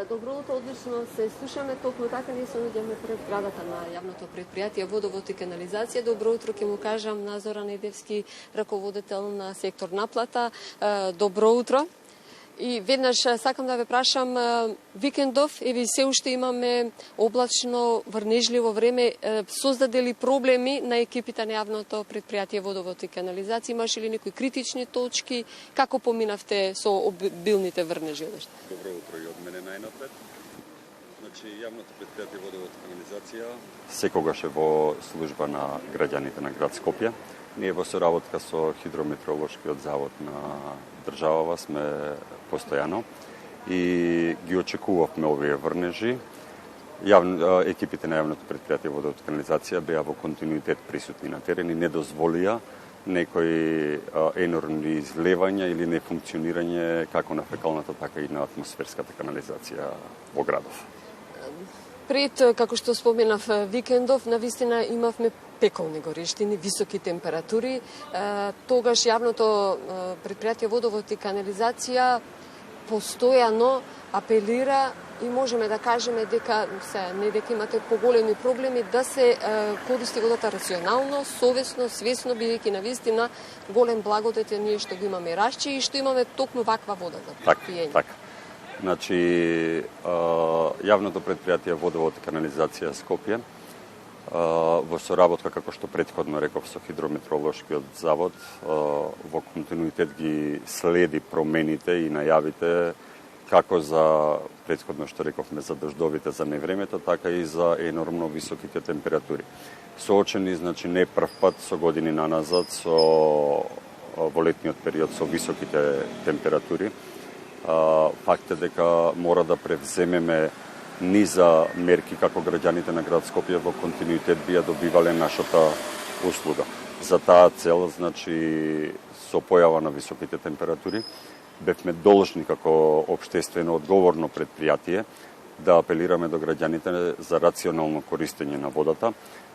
Добро утро, одлично се слушаме, токму така ние се наоѓаме пред градата на јавното предпријатие Водовод и канализација. Добро утро, ќе му кажам на Зоран Недевски, раководител на сектор наплата. Добро утро. И веднаш сакам да ве прашам, викендов, еви се уште имаме облачно, врнежливо време, создаде ли проблеми на екипите на јавното предпријатие Водовод и канализација? Имаше ли некои критични точки? Како поминавте со обилните врнежи? Добро утро и од мене најнапред. Значи, јавното предпријатие Водовод и канализација секогаш е во служба на граѓаните на град Скопје. Ние во соработка со Хидрометеоролошкиот завод на државава сме постојано и ги очекувавме овие врнежи. Екипите на јавното предпријатие Водовод и канализација беа во континуитет присутни на терен и не дозволија некои енормни излевања или нефункционирање како на фекалната, така и на атмосферската канализација во градов. Пред, како што споменав, викендов, навистина имавме пеколни горештини, високи температури. Тогаш јавното предпријатие Водовод и канализација постојано апелира и можеме да кажеме дека не дека имате поголеми проблеми, да се користи водата рационално, совесно, свесно, бидејќи навистина голем благодет е ние што го имаме рашче и што имаме токму ваква вода за пиење. Така. Значи, јавното предпријатие Водовод и канализација Скопје во соработка, како што претходно реков, со Хидрометеоролошкиот завод, во континуитет ги следи промените и најавите како за претходно што рековме за дождовите, за невремето, така и за енормно високите температури. Соочени, значи, не прв пат со години наназад во летниот период со високите температури. Факт е дека мора да превземеме низа мерки како граѓаните на град Скопје во континуитет би ја добивале нашата услуга. За таа цел, значи, со појава на високите температури, бевме должни како општествено одговорно предпријатие да апелираме до граѓаните за рационално користење на водата.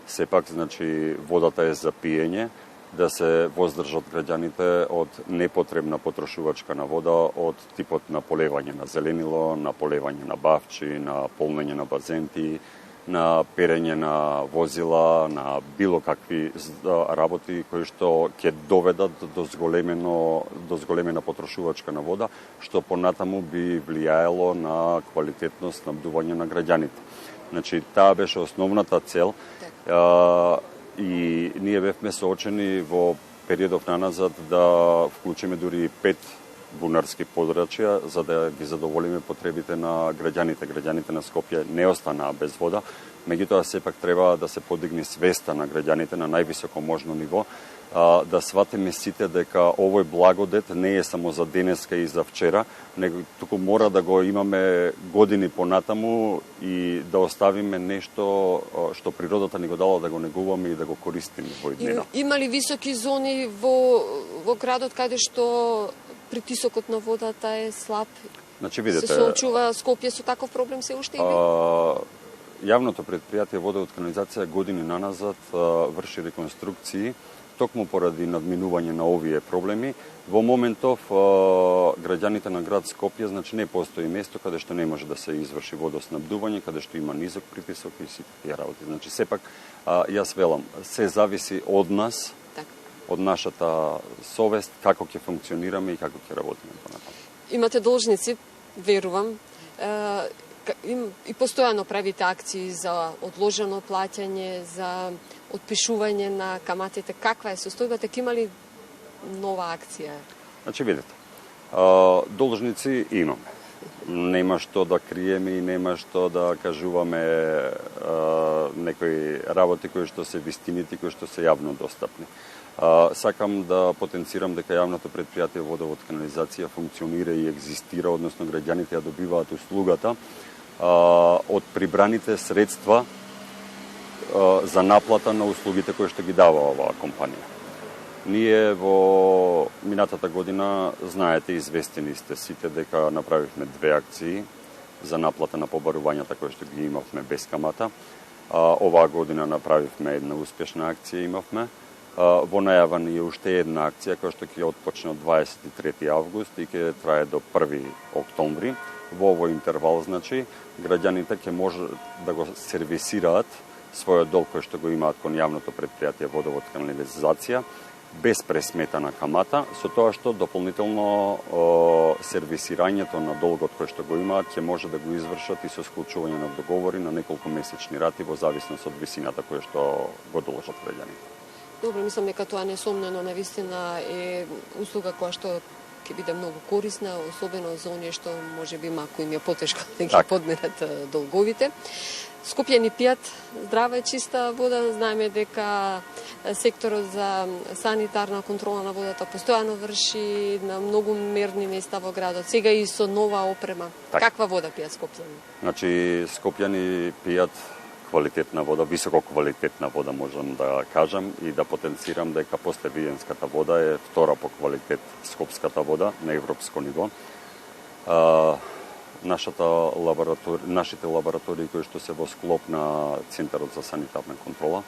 Сепак, значи, водата е за пиење, да се воздржат граѓаните од непотребна потрошувачка на вода, од типот на полевање на зеленило, на полевање на бавчи, на полнење на базенти, на перење на возила, на било какви работи кои што ќе доведат до зголемена потрошувачка на вода, што понатаму би влијаело на квалитетно снабдување на граѓаните. Значи, таа беше основната цел. И ние бевме соочени во периодов наназад да вклучиме дури 5 бунарски подрачја за да ги задоволиме потребите на граѓаните. Граѓаните на Скопје не останаа без вода, меѓутоа сепак треба да се подигне свеста на граѓаните на највисоко можно ниво, да сватиме сите дека овој благодет не е само за денеска и за вчера, него туку мора да го имаме години понатаму и да оставиме нешто што природата ни го дала да го негуваме и да го користиме во иднина. Има ли високи зони во градот каде што притисокот на водата е слаб? Значи, видете, се соочува Скопје со таков проблем се уште или? Јавното предпријатие Водовод и канализација години наназад врши реконструкции токму поради надминување на овие проблеми. Во моментов граѓаните на град Скопје, значи, не постои место каде што не може да се изврши водоснабдување, каде што има низок притисок и сите тие работи. Значи, сепак јас велам, се зависи од нас, од нашата совест, како ќе функционираме и како ќе работиме понатаму. Имате должници, верувам, и постојано правите акции за одложено плаќање, за отпишување на каматите. Каква е состојбата? Има ли нова акција? Значи, видите, должници имаме. Нема што да криеме и нема што да кажуваме некои работи кои што се вистините, кои што се јавно достапни. Сакам да потенцирам дека јавното предпријатие Водовод и канализација функционира и екзистира, односно граѓаните ја добиваат услугата од прибраните средства за наплата на услугите кои што ги дава оваа компанија. Ние во минатата година, знаете, известени сте сите дека направивме 2 акции за наплата на побарувањата кои што ги имавме без камата. Оваа година направивме една успешна акција, имавме. Во најава ни е уште една акција која што ќе отпочне од 23 август и ќе трае до 1 октомври. во овој интервал, значи, граѓаните ќе може да го сервисираат својот долг кој што го имаат кон јавното предпријатие водовод канализација, без пресметана камата, со тоа што дополнително сервисирањето на долгот кој што го имаат ќе може да го извршат и со склучување на договори на неколку месечни рати во зависност од висината која што го должат граѓаните. Добро, мислам дека тоа несомнено навистина е услуга која што ќе биде многу корисна, особено за оние што можеби малку им е потешко да ги подминат долговите. Скопје ни пијат здрава и чиста вода. Знаеме дека секторот за санитарна контрола на водата постојано врши на многу мерни места во градот. Сега и со нова опрема. Так. Каква вода пијат скопјани? Значи, скопјани пијат квалитетна вода, високо квалитетна вода можам да кажам и да потенцирам дека после Виденската вода е втора по квалитет скопската вода на европско ниво. Нашите лаборатории кои што се во склоп на Центарот за санитарна контрола,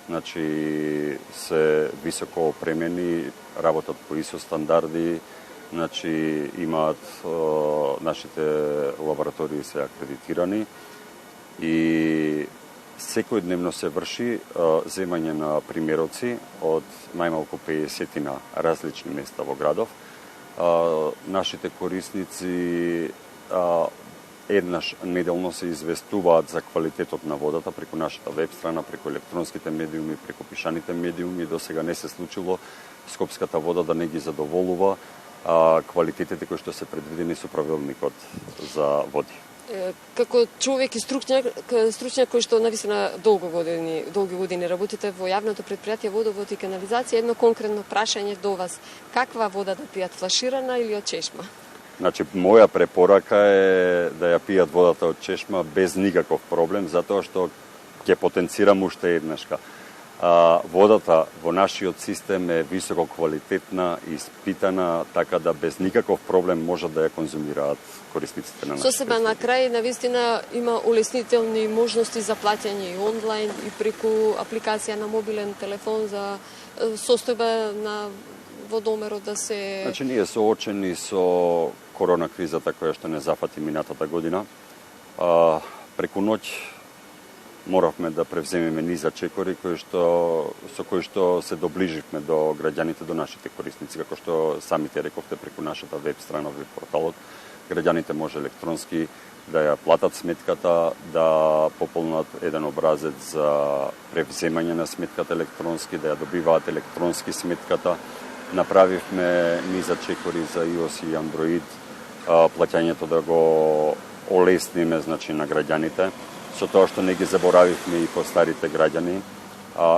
значи се високо опремени, работат по ISO стандарди, значи имаат нашите лаборатории се акредитирани и секојдневно се врши земање на примероци од најмалку 50 на различни места во градов. Нашите корисници еднаш неделно се известуваат за квалитетот на водата преку нашата веб страна, преку електронските медиуми, преку пишаните медиуми. До сега не се случило скопската вода да не ги задоволува квалитетите кои што се предвидени со правилникот за води. Како човек и стручњак кој што навистина долги години работите во јавното предпријатие водовод и канализација, едно конкретно прашање до вас: каква вода да пијат, флаширана или од чешма? Значи, моја препорака е да ја пијат водата од чешма без никаков проблем, затоа што ќе потенцирам уште еднашка. Водата во нашиот систем е високо квалитетна и испитана, така да без никаков проблем можат да ја конзумираат корисниците на нашите. Со себе на крај, навистина има улеснителни можности за плаќање и онлайн и преку апликација на мобилен телефон за состојба на водомерот да се... Значи, ние соочени со корона кризата која што не зафати минатата година. Преку ноќ моравме да превземеме низа чекори со кои што се доближивме до граѓаните, до нашите корисници, како што самите рековте преку нашата веб страна, веб порталот. Граѓаните може електронски да ја платат сметката, да пополнат еден образец за превземање на сметката електронски, да ја добиваат електронски сметката. Направивме низа чекори за iOS и Android, плаќањето да го олесниме, значи, на граѓаните, со тоа што не ги заборавивме и по старите граѓани,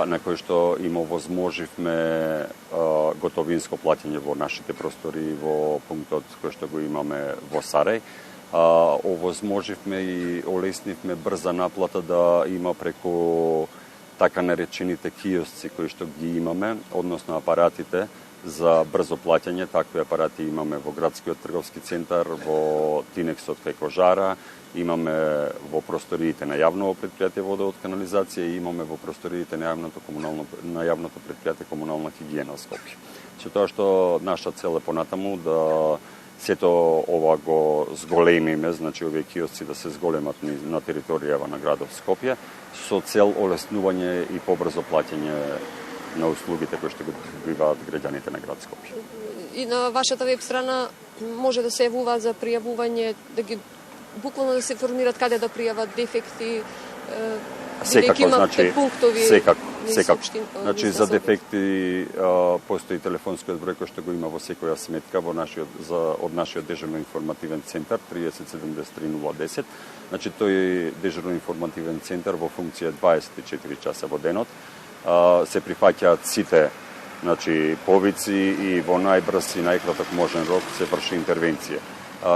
на кои што им овозможивме готовинско плаќање во нашите простори, во пунктот кој што го имаме во Сарај. Овозможивме и олеснивме брза наплата да има преку така наречените киосци кои што ги имаме, односно апаратите за брзо плаќање. Такви апарати имаме во градскиот трговски центар, во Тинексот кај Кожара, имаме во просториите на јавното предпријатие водовод канализација и имаме во просториите на јавното предпријатие комунална хигиена Скопје. Со тоа што наша цел е понатаму да сето ова го зголемиме, значи овие киосци да се зголемат на територијава на градов Скопје, со цел олеснување и побрзо плаќање на услугите кои што го добиваат граѓаните на град Скопје. И на вашата веб страна може да се јавуваат за пријавување, да ги буквално да се формираат каде да пријават дефекти, секако, значи, пунктови, секако. Значи, за дефекти постои телефонскиот број кој што го има во секоја сметка од нашиот дежурно информативен центар 30 73 010. Значи, тој дежурно информативен центар во функција 24 часа во денот. Се прифаќаат сите, значи, повици и во најбрз и најкраток можен рок се врши интервенција.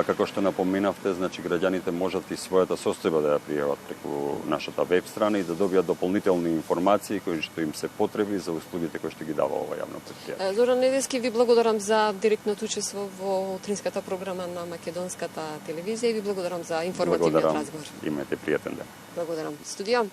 Како што напоменавте, значи, граѓаните можат и својата состојба да ја пријават преку нашата веб страна и да добијат дополнителни информации кои што им се потреби за услугите кои што ги дава ова јавно предпријатие. Зоран Недевски, ви благодарам за директното учество во утринската програма на Македонската телевизија и ви благодарам за информативниот разговор. Имате пријатен ден. Благодарам. Студио.